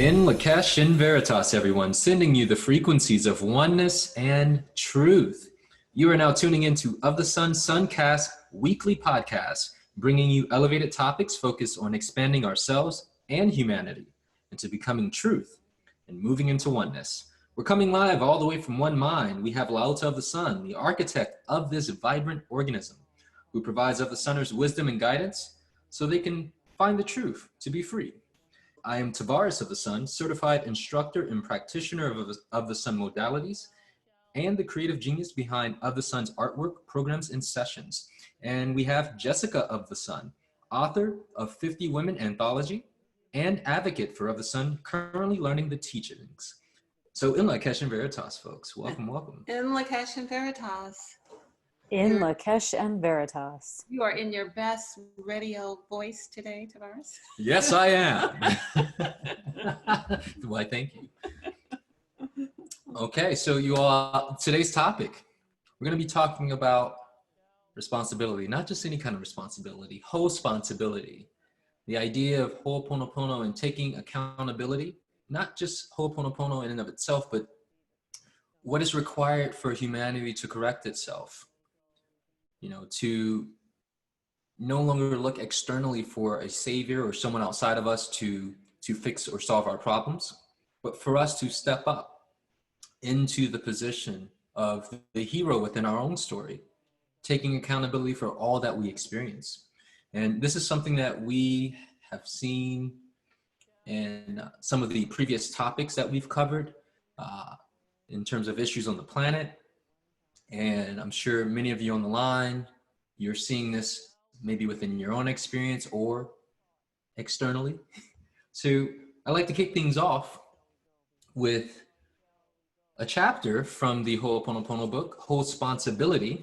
In Lakesh in Veritas, everyone, sending you the frequencies of oneness and truth. You are now tuning into Of the Sun Suncast weekly podcast, bringing you elevated topics focused on expanding ourselves and humanity into becoming truth and moving into oneness. We're coming live all the way from one mind. We have LaOta of the Sun, the architect of this vibrant organism, who provides of the Sunners wisdom and guidance so they can find the truth to be free. I am Tavares of the Sun, certified instructor and practitioner of the Sun modalities, and the creative genius behind Of the Sun's artwork, programs, and sessions. And we have Jessica of the Sun, author of 50 Women Anthology and advocate for Of the Sun, currently learning the teachings. So in Lakesh and Veritas, folks, welcome, welcome. In Lakesh and Veritas. In Lakesh and Veritas. You are in your best radio voice today, Tavares. Yes, I am. Why, thank you. Okay, so you all, today's topic, we're going to be talking about responsibility, not just any kind of responsibility, Ho'sponsibility. The idea of Ho'oponopono and taking accountability, not just Ho'oponopono in and of itself, but what is required for humanity to correct itself. You know, to no longer look externally for a savior or someone outside of us to fix or solve our problems, but for us to step up into the position of the hero within our own story, taking accountability for all that we experience. And this is something that we have seen in some of the previous topics that we've covered in terms of issues on the planet. And I'm sure many of you on the line, you're seeing this maybe within your own experience or externally. So I'd like to kick things off with a chapter from the Ho'oponopono book, Ho'sponsibility.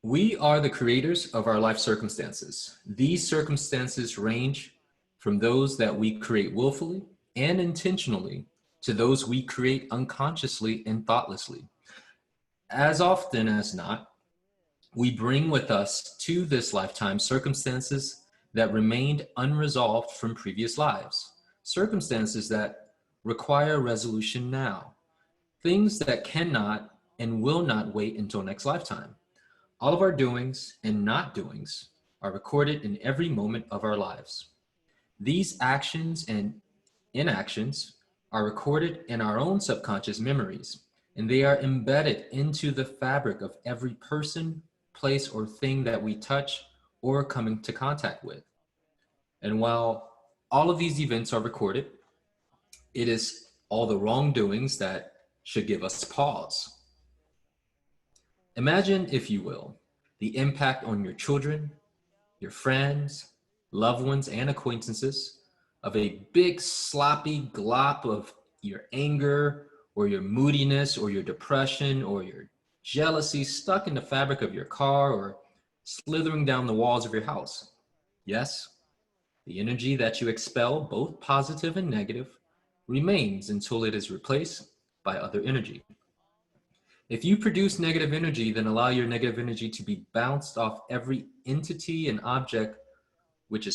We are the creators of our life circumstances. These circumstances range from those that we create willfully and intentionally to those we create unconsciously and thoughtlessly. As often as not, we bring with us to this lifetime circumstances that remained unresolved from previous lives, circumstances that require resolution now, things that cannot and will not wait until next lifetime. All of our doings and not doings are recorded in every moment of our lives. These actions and inactions are recorded in our own subconscious memories, and they are embedded into the fabric of every person, place, or thing that we touch or come into contact with. And while all of these events are recorded, it is all the wrongdoings that should give us pause. Imagine, if you will, the impact on your children, your friends, loved ones, and acquaintances of a big sloppy glop of your anger or your moodiness or your depression or your jealousy stuck in the fabric of your car or slithering down the walls of your house. Yes, the energy that you expel, both positive and negative, remains until it is replaced by other energy. If you produce negative energy, then allow your negative energy to be bounced off every entity and object which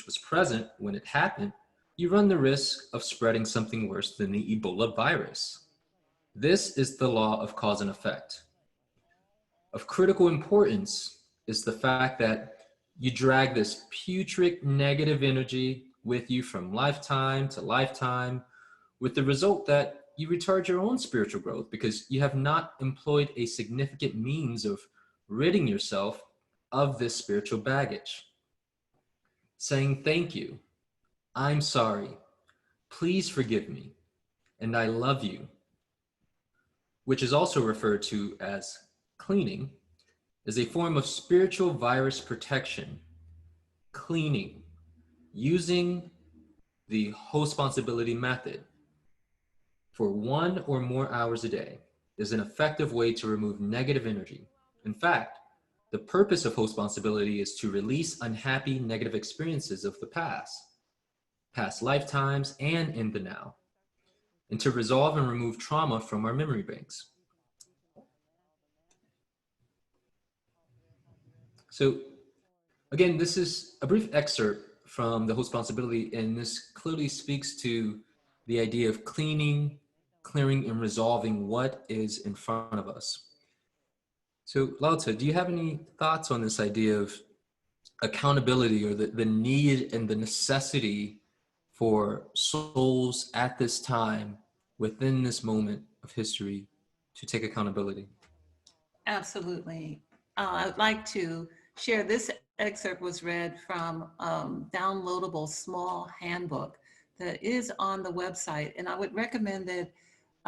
was present when it happened, you run the risk of spreading something worse than the Ebola virus. This is the law of cause and effect. Of critical importance is the fact that you drag this putrid negative energy with you from lifetime to lifetime, with the result that you retard your own spiritual growth because you have not employed a significant means of ridding yourself of this spiritual baggage. Saying thank you, I'm sorry, please forgive me, and I love you, which is also referred to as cleaning, is a form of spiritual virus protection. Cleaning, using the Ho'sponsibility method for 1 or more hours a day, is an effective way to remove negative energy. In fact, the purpose of Ho'sponsibility is to release unhappy negative experiences of the past lifetimes and in the now, and to resolve and remove trauma from our memory banks. So again, this is a brief excerpt from the responsibility, and this clearly speaks to the idea of cleaning, clearing, and resolving what is in front of us. So, LaOta, do you have any thoughts on this idea of accountability, or the need and the necessity for souls at this time, within this moment of history, to take accountability? Absolutely. I'd like to share this excerpt was read from downloadable small handbook that is on the website. And I would recommend that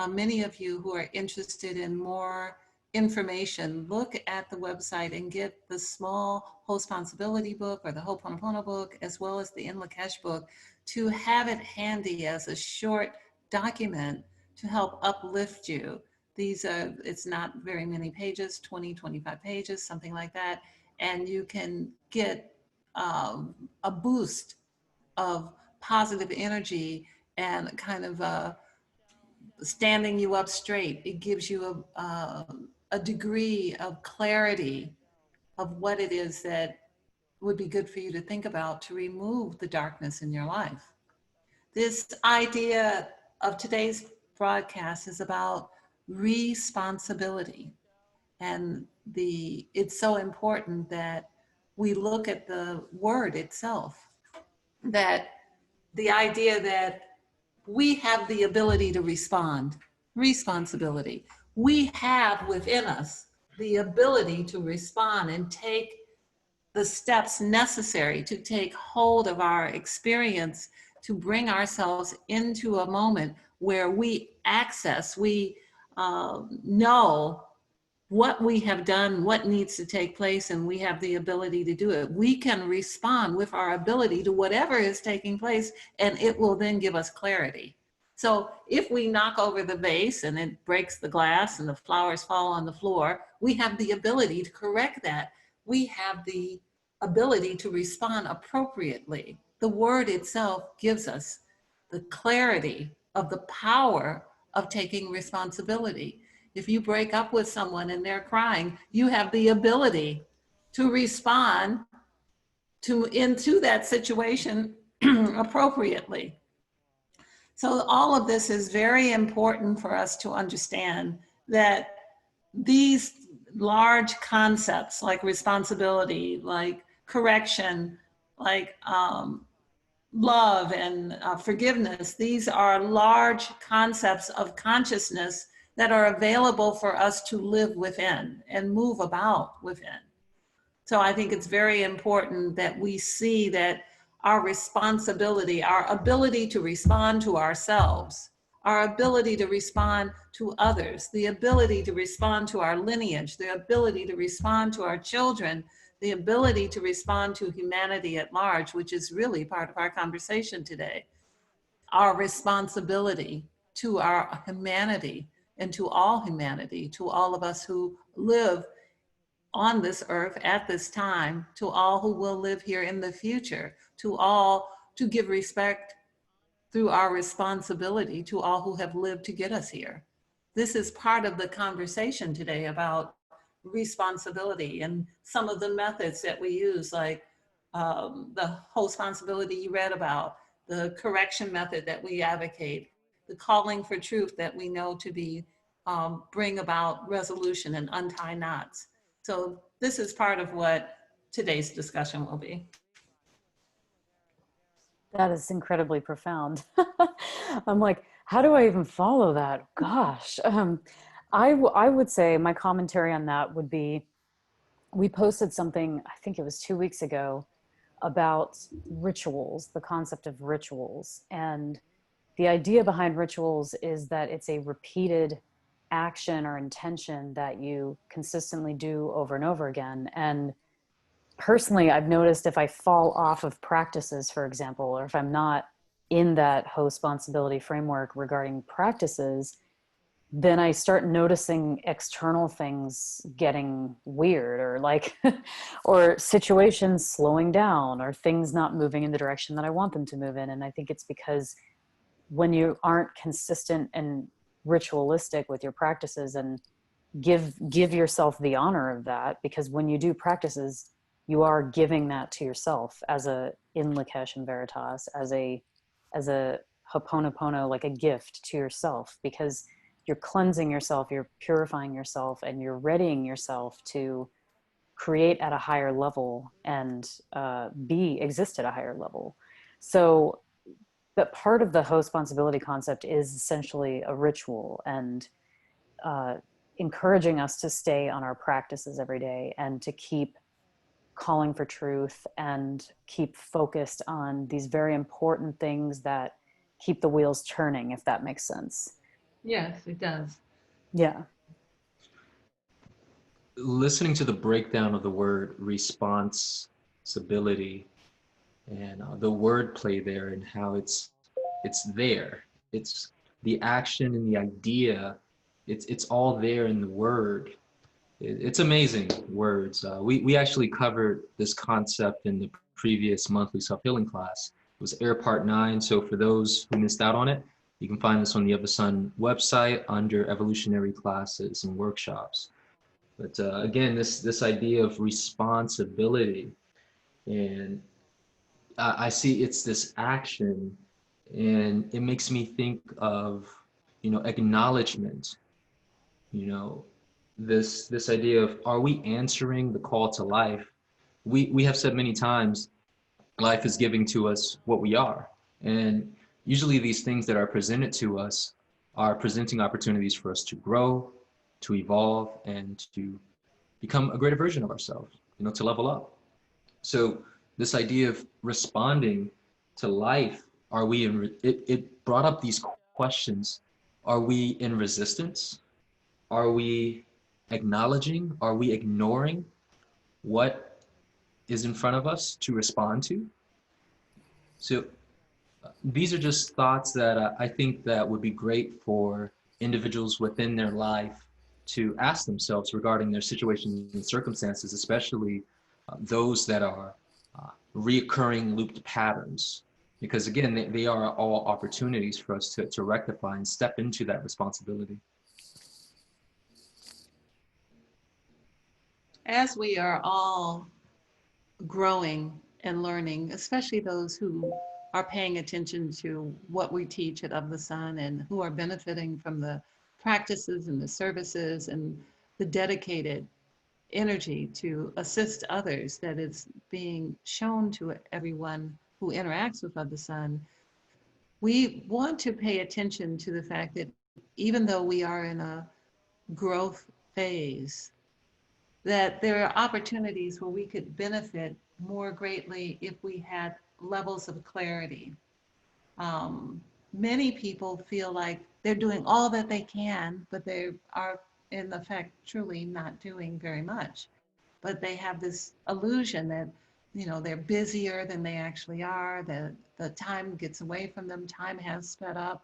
many of you who are interested in more information, look at the website and get the small responsibility book or the Ho'oponopono book, as well as the In Lakesh book, to have it handy as a short document to help uplift you. These are, it's not very many pages, 20, 25 pages, something like that. And you can get a boost of positive energy and kind of standing you up straight. It gives you a degree of clarity of what it is that would be good for you to think about to remove the darkness in your life. This idea of today's broadcast is about responsibility. And it's so important that we look at the word itself, that the idea that we have the ability to respond, responsibility. We have within us the ability to respond and take the steps necessary to take hold of our experience, to bring ourselves into a moment where we access, we know what we have done, what needs to take place, and we have the ability to do it. We can respond with our ability to whatever is taking place, and it will then give us clarity. So if we knock over the vase and it breaks the glass and the flowers fall on the floor, we have the ability to correct that. We have the ability to respond appropriately. The word itself gives us the clarity of the power of taking responsibility. If you break up with someone and they're crying, you have the ability to respond into that situation appropriately. So all of this is very important for us to understand, that these large concepts like responsibility, like correction, like love and forgiveness, these are large concepts of consciousness that are available for us to live within and move about within. So I think it's very important that we see that our responsibility, our ability to respond to ourselves, our ability to respond to others, the ability to respond to our lineage, the ability to respond to our children, the ability to respond to humanity at large, which is really part of our conversation today. Our responsibility to our humanity and to all humanity, to all of us who live on this earth at this time, to all who will live here in the future, to all, to give respect through our responsibility to all who have lived to get us here. This is part of the conversation today about responsibility and some of the methods that we use, like the whole responsibility you read about, the correction method that we advocate, the calling for truth that we know to be bring about resolution and untie knots. So this is part of what today's discussion will be. That is incredibly profound. I'm like, how do I even follow that? Gosh. I would say my commentary on that would be, we posted something, I think it was 2 weeks ago, about rituals, the concept of rituals. And the idea behind rituals is that it's a repeated action or intention that you consistently do over and over again. And personally, I've noticed if I fall off of practices, for example, or if I'm not in that responsibility framework regarding practices, then I start noticing external things getting weird, or like, or situations slowing down, or things not moving in the direction that I want them to move in. And I think it's because when you aren't consistent and ritualistic with your practices, and give yourself the honor of that, because when you do practices, you are giving that to yourself as a in Lakesh and Veritas, as a Ho'oponopono, like a gift to yourself, because you're cleansing yourself, you're purifying yourself, and you're readying yourself to create at a higher level and exist at a higher level. So but part of the co-responsibility concept is essentially a ritual, and encouraging us to stay on our practices every day and to keep calling for truth and keep focused on these very important things that keep the wheels turning, if that makes sense. Yes, it does. Yeah. Listening to the breakdown of the word responsibility and the wordplay there and how it's there. It's the action and the idea. It's all there in the word. It's amazing words. We actually covered this concept in the previous monthly self-healing class. It was Air Part 9. So for those who missed out on it, you can find this on the Of the Sun website under evolutionary classes and workshops. But again, this idea of responsibility, and I see it's this action, and it makes me think of, acknowledgement, this idea of, are we answering the call to life? We have said many times, life is giving to us what we are. And usually these things that are presented to us are presenting opportunities for us to grow, to evolve, and to become a greater version of ourselves, to level up. So this idea of responding to life, it brought up these questions. Are we in resistance? Are we acknowledging? Are we ignoring what is in front of us to respond to? So these are just thoughts that I think that would be great for individuals within their life to ask themselves regarding their situations and circumstances, especially those that are reoccurring looped patterns. Because again, they are all opportunities for us to rectify and step into that responsibility. As we are all growing and learning, especially those who are paying attention to what we teach at Of the Sun and who are benefiting from the practices and the services and the dedicated energy to assist others that is being shown to everyone who interacts with Of the Sun, we want to pay attention to the fact that even though we are in a growth phase, that there are opportunities where we could benefit more greatly if we had levels of clarity. Many people feel like they're doing all that they can, but they are in effect truly not doing very much. But they have this illusion that, they're busier than they actually are, that the time gets away from them, time has sped up,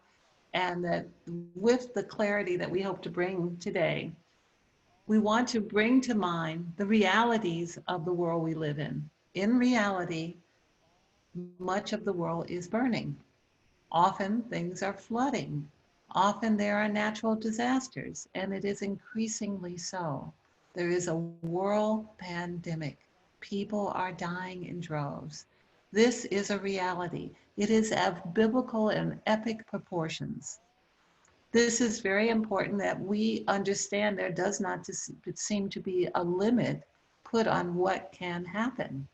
and that with the clarity that we hope to bring today, we want to bring to mind the realities of the world we live in. In reality, much of the world is burning. Often things are flooding. Often there are natural disasters, and it is increasingly so. There is a world pandemic. People are dying in droves. This is a reality. It is of biblical and epic proportions. This is very important that we understand there does not seem to be a limit put on what can happen.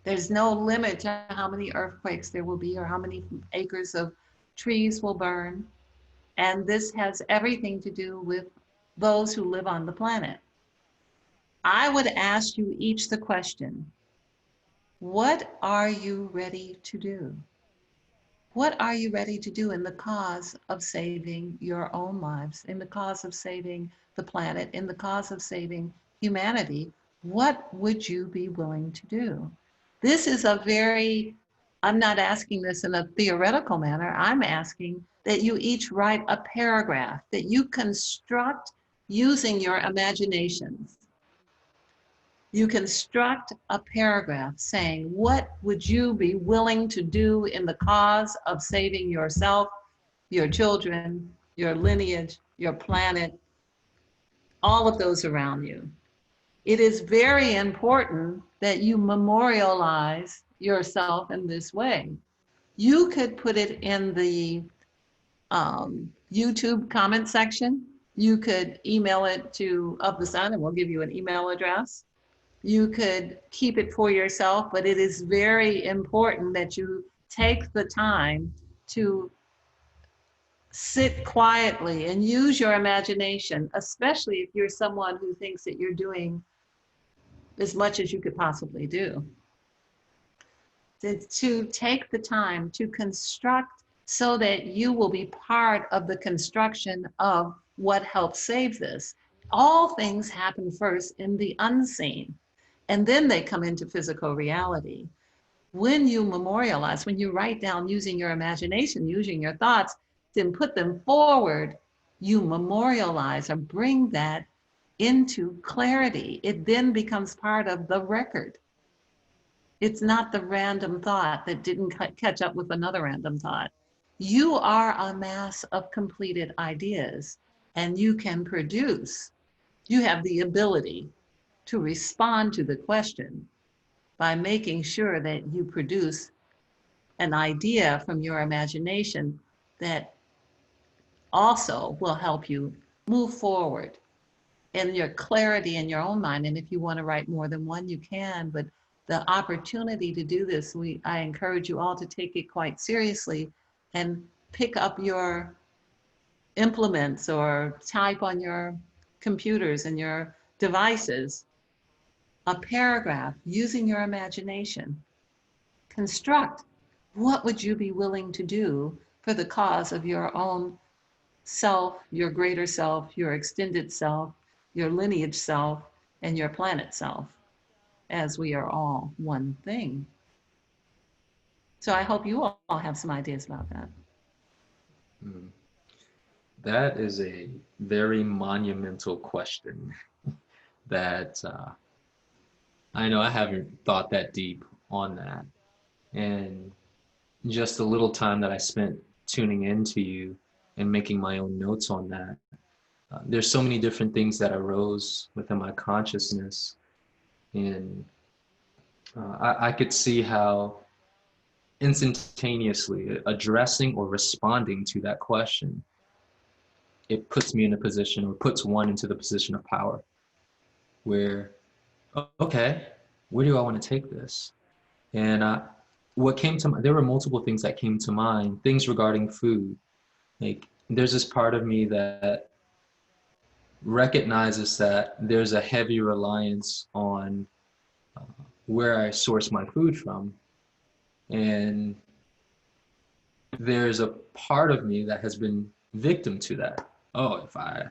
There's no limit to how many earthquakes there will be or how many acres of trees will burn. And this has everything to do with those who live on the planet. I would ask you each the question, what are you ready to do? What are you ready to do in the cause of saving your own lives, in the cause of saving the planet, in the cause of saving humanity? What would you be willing to do? This is I'm not asking this in a theoretical manner. I'm asking that you each write a paragraph that you construct using your imaginations. You construct a paragraph saying, what would you be willing to do in the cause of saving yourself, your children, your lineage, your planet, all of those around you? It is very important that you memorialize yourself in this way. You could put it in the YouTube comment section. You could email it to Of the Sun, and we'll give you an email address. You could keep it for yourself, but it is very important that you take the time to sit quietly and use your imagination, especially if you're someone who thinks that you're doing as much as you could possibly do. To take the time to construct so that you will be part of the construction of what helps save this. All things happen first in the unseen, and then they come into physical reality. When you memorialize, when you write down using your imagination, using your thoughts, then put them forward, you memorialize or bring that into clarity. It then becomes part of the record. It's not the random thought that didn't catch up with another random thought. You are a mass of completed ideas, and you can produce. You have the ability to respond to the question by making sure that you produce an idea from your imagination that also will help you move forward in your clarity in your own mind. And if you want to write more than one, you can, but the opportunity to do this, I encourage you all to take it quite seriously and pick up your implements or type on your computers and your devices a paragraph using your imagination. Construct, what would you be willing to do for the cause of your own self, your greater self, your extended self, your lineage self, and your planet self, as we are all one thing. So I hope you all have some ideas about that. That is a very monumental question that I know I haven't thought that deep on that. And just a little time that I spent tuning into you and making my own notes on that, there's so many different things that arose within my consciousness. And I could see how instantaneously addressing or responding to that question, it puts me in a position, or puts one into the position of power, where, okay, where do I want to take this? And what came to mind, there were multiple things that came to mind, things regarding food. Like, there's this part of me that recognizes that there's a heavy reliance on where I source my food from. And there's a part of me that has been victim to that. Oh, if I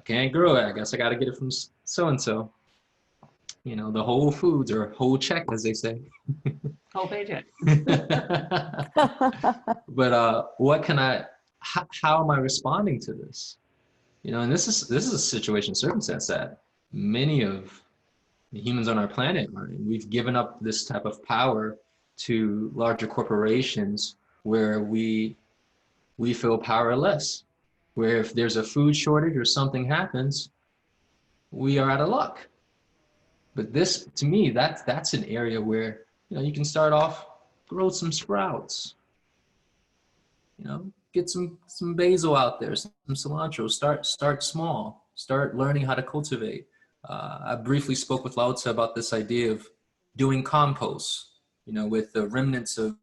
can't grow it, I guess I got to get it from so-and-so. You know, the whole foods, or whole check, as they say. Whole paycheck. But what can how am I responding to this? You know, and this is a situation, circumstance that many of the humans on our planet are in. We've given up this type of power to larger corporations, where we feel powerless, where if there's a food shortage or something happens, we are out of luck. But this, to me, that's an area where, you know, you can start off, grow some sprouts, you know, get some basil out there, some cilantro, start small, start learning how to cultivate. I briefly spoke with LaOta about this idea of doing compost, you know, with the remnants of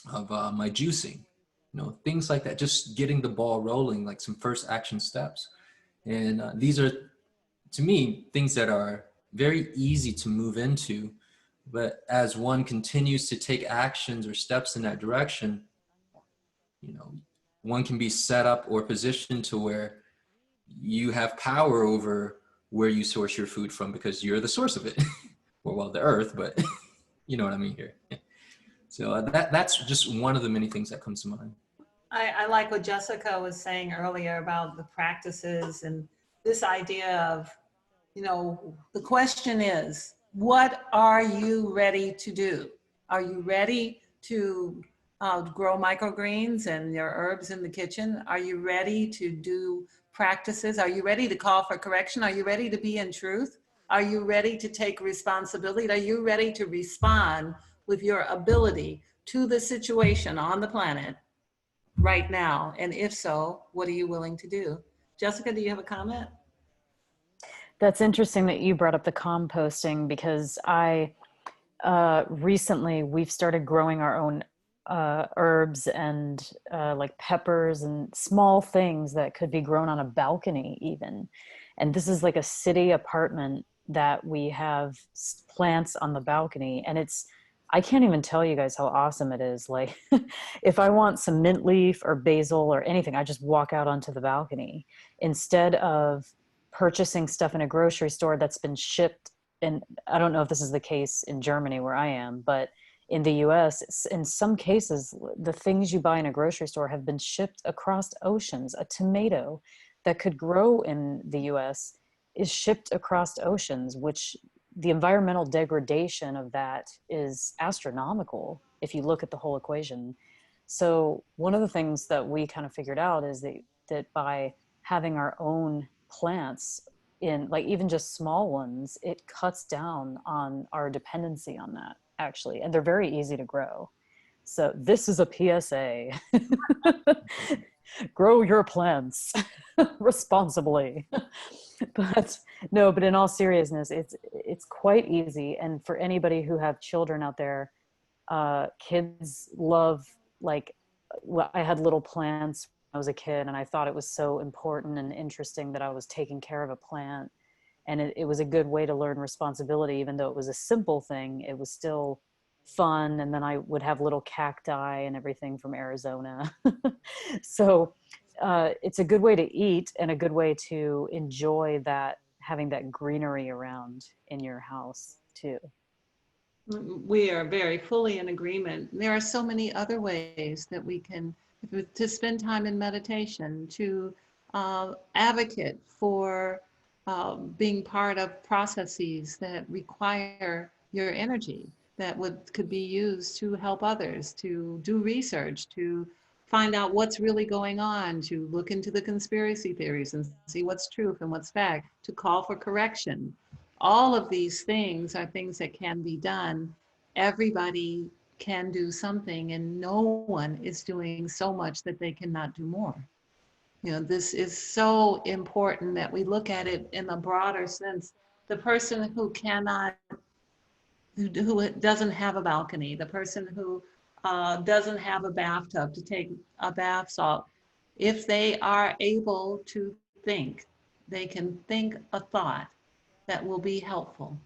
my juicing, you know, things like that, just getting the ball rolling, like some first action steps. And these are, to me, things that are very easy to move into, but as one continues to take actions or steps in that direction, you know, one can be set up or positioned to where you have power over where you source your food from, because you're the source of it. Well, the earth, but you know what I mean here. So that's just one of the many things that comes to mind. I like what Jessica was saying earlier about the practices and this idea of, you know, the question is, what are you ready to do? Are you ready to grow microgreens and your herbs in the kitchen? Are you ready to do practices? Are you ready to call for correction? Are you ready to be in truth? Are you ready to take responsibility? Are you ready to respond with your ability to the situation on the planet right now? And if so, what are you willing to do? Jessica, do you have a comment? That's interesting that you brought up the composting, because I recently we've started growing our own herbs and like peppers and small things that could be grown on a balcony even. And this is like a city apartment that we have plants on the balcony, and I can't even tell you guys how awesome it is. Like if I want some mint leaf or basil or anything, I just walk out onto the balcony instead of purchasing stuff in a grocery store that's been shipped. And I don't know if this is the case in Germany where I am, but in the US, in some cases, the things you buy in a grocery store have been shipped across oceans. A tomato that could grow in the US is shipped across oceans, which the environmental degradation of that is astronomical if you look at the whole equation. So one of the things that we kind of figured out is that by having our own plants, in like even just small ones, it cuts down on our dependency on that actually, and they're very easy to grow. So this is a PSA. Grow your plants responsibly. But no, but in all seriousness, it's quite easy. And for anybody who have children out there, kids love, like, well, I had little plants when I was a kid, and I thought it was so important and interesting that I was taking care of a plant. And it was a good way to learn responsibility. Even though it was a simple thing, it was still fun. And then I would have little cacti and everything from Arizona. So it's a good way to eat and a good way to enjoy that, having that greenery around in your house too. We are very fully in agreement. There are so many other ways that we can, to spend time in meditation, to advocate for being part of processes that require your energy, that could be used to help others, to do research, to find out what's really going on, to look into the conspiracy theories and see what's truth and what's fact, to call for correction. All of these things are things that can be done. Everybody can do something, and no one is doing so much that they cannot do more. You know, this is so important that we look at it in a broader sense. The person who cannot, who doesn't have a balcony, the person who doesn't have a bathtub to take a bath salt, if they are able to think, they can think a thought that will be helpful.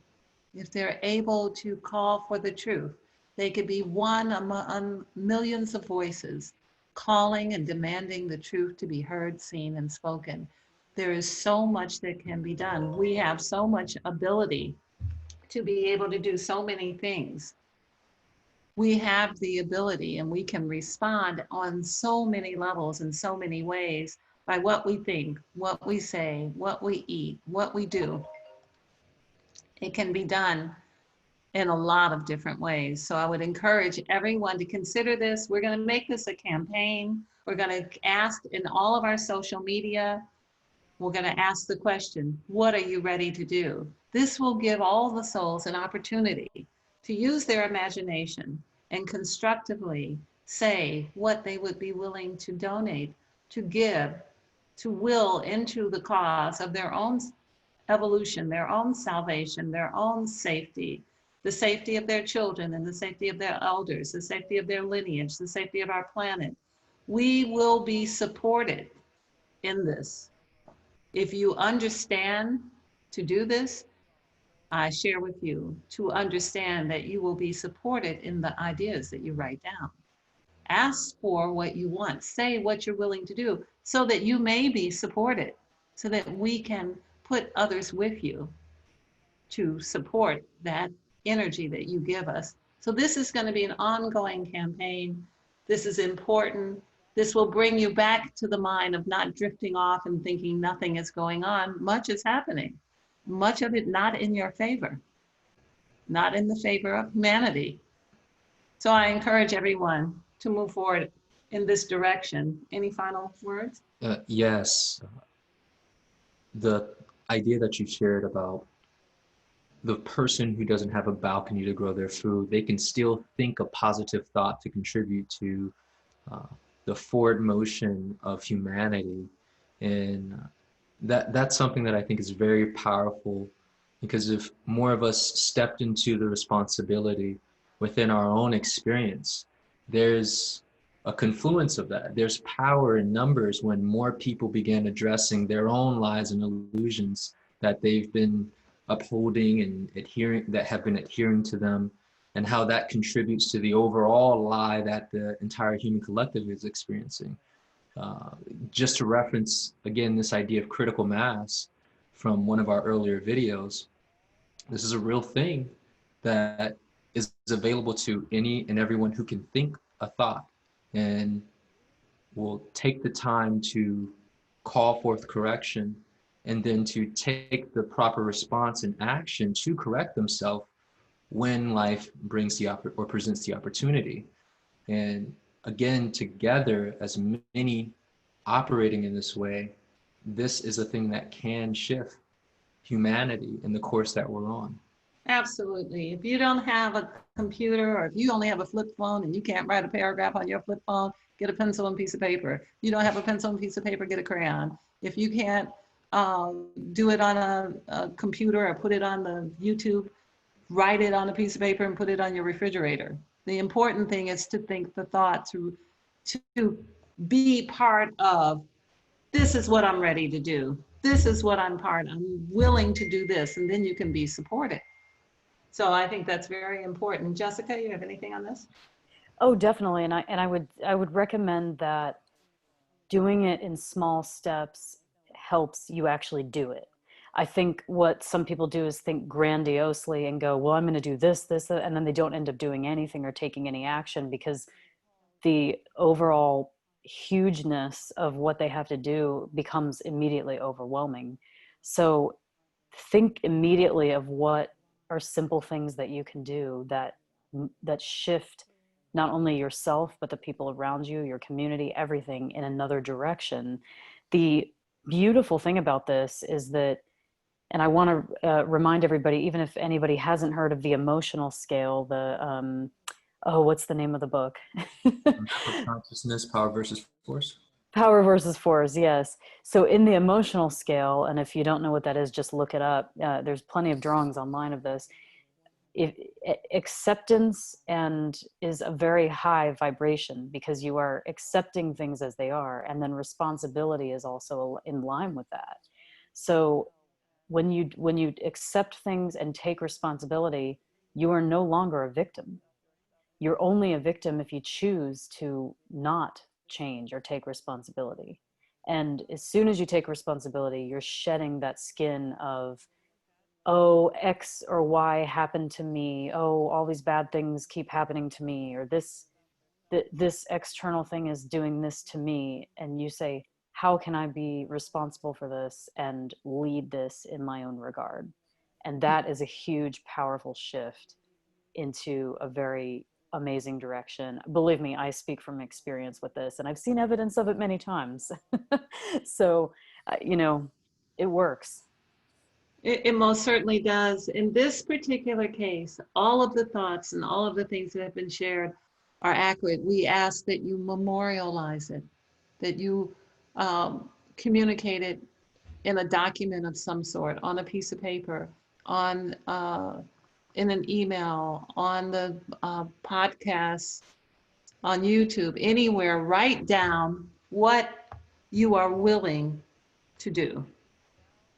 If they're able to call for the truth, they could be one among millions of voices calling and demanding the truth to be heard, seen, and spoken. There is so much that can be done. We have so much ability to be able to do so many things. We have the ability, and we can respond on so many levels in so many ways by what we think, what we say, what we eat, what we do. It can be done in a lot of different ways. So I would encourage everyone to consider this. We're going to make this a campaign. We're going to ask in all of our social media, we're going to ask the question, what are you ready to do? This will give all the souls an opportunity to use their imagination and constructively say what they would be willing to donate, to give, to will into the cause of their own evolution, their own salvation, their own safety, the safety of their children and the safety of their elders, the safety of their lineage, the safety of our planet. We will be supported in this. If you understand to do this, I share with you to understand that you will be supported in the ideas that you write down. Ask for what you want, say what you're willing to do so that you may be supported, so that we can put others with you to support that energy that you give us. So this is going to be an ongoing campaign. This is important. This will bring you back to the mind of not drifting off and thinking nothing is going on. Much is happening. Much of it not in your favor, not in the favor of humanity. So I encourage everyone to move forward in this direction. Any final words? Yes. The idea that you shared about the person who doesn't have a balcony to grow their food, they can still think a positive thought to contribute to uh, the forward motion of humanity. And that's something that I think is very powerful, because if more of us stepped into the responsibility within our own experience, there's a confluence of that. There's power in numbers when more people begin addressing their own lies and illusions that they've been upholding and adhering, that have been adhering to them, and how that contributes to the overall lie that the entire human collective is experiencing. Uh, just to reference again this idea of critical mass from one of our earlier videos, this is a real thing that is available to any and everyone who can think a thought and will take the time to call forth correction, and then to take the proper response and action to correct themselves when life brings or presents the opportunity. And again, together as many operating in this way, this is a thing that can shift humanity in the course that we're on. Absolutely. If you don't have a computer, or if you only have a flip phone and you can't write a paragraph on your flip phone, get a pencil and piece of paper. If you don't have a pencil and piece of paper, get a crayon. If you can't do it on a computer or put it on the YouTube, write it on a piece of paper and put it on your refrigerator. The important thing is to think the thought, to be part of, this is what I'm ready to do. This is what I'm willing to do this, and then you can be supported. So I think that's very important. Jessica, you have anything on this? Oh, definitely. And I would recommend that doing it in small steps helps you actually do it. I think what some people do is think grandiosely and go, well, I'm going to do this, and then they don't end up doing anything or taking any action, because the overall hugeness of what they have to do becomes immediately overwhelming. So think immediately of what are simple things that you can do that shift not only yourself, but the people around you, your community, everything in another direction. The beautiful thing about this is that, and I want to remind everybody, even if anybody hasn't heard of the emotional scale, what's the name of the book? Consciousness, power versus force. Power versus force, yes. So in the emotional scale, and if you don't know what that is, just look it up. There's plenty of drawings online of this. Acceptance is a very high vibration, because you are accepting things as they are, and then responsibility is also in line with that. So when you accept things and take responsibility, you are no longer a victim. You're only a victim if you choose to not change or take responsibility. And as soon as you take responsibility, you're shedding that skin of, oh, X or Y happened to me. Oh, all these bad things keep happening to me, or this external thing is doing this to me. And you say, how can I be responsible for this and lead this in my own regard? And that is a huge, powerful shift into a very amazing direction. Believe me, I speak from experience with this, and I've seen evidence of it many times. So, it works. It most certainly does. In this particular case, all of the thoughts and all of the things that have been shared are accurate. We ask that you memorialize it, that you communicate it in a document of some sort, on a piece of paper, on in an email, on the podcast, on YouTube, anywhere. Write down what you are willing to do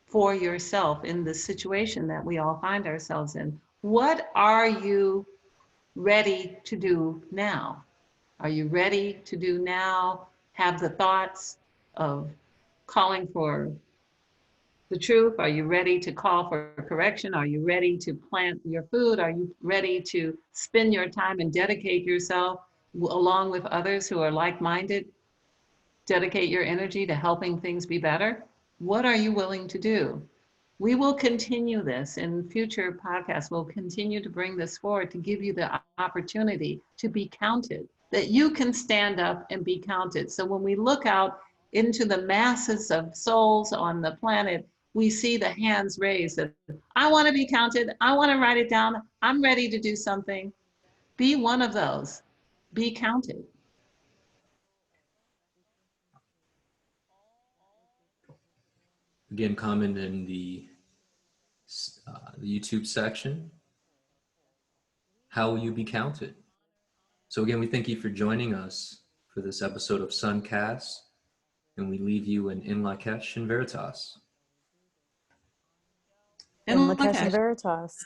for yourself in the situation that we all find ourselves in. What are you ready to do now? Are you ready to do now? Have the thoughts of calling for the truth? Are you ready to call for correction? Are you ready to plant your food? Are you ready to spend your time and dedicate yourself along with others who are like-minded? Dedicate your energy to helping things be better? What are you willing to do? We will continue this in future podcasts. We'll continue to bring this forward to give you the opportunity to be counted, that you can stand up and be counted. So when we look out into the masses of souls on the planet, we see the hands raised. That I want to be counted. I want to write it down. I'm ready to do something. Be one of those. Be counted. Again, comment in the YouTube section. How will you be counted? So again, we thank you for joining us for this episode of Suncast, and we leave you in Lakesh and Veritas. In Lakesh and Lakesh. Veritas.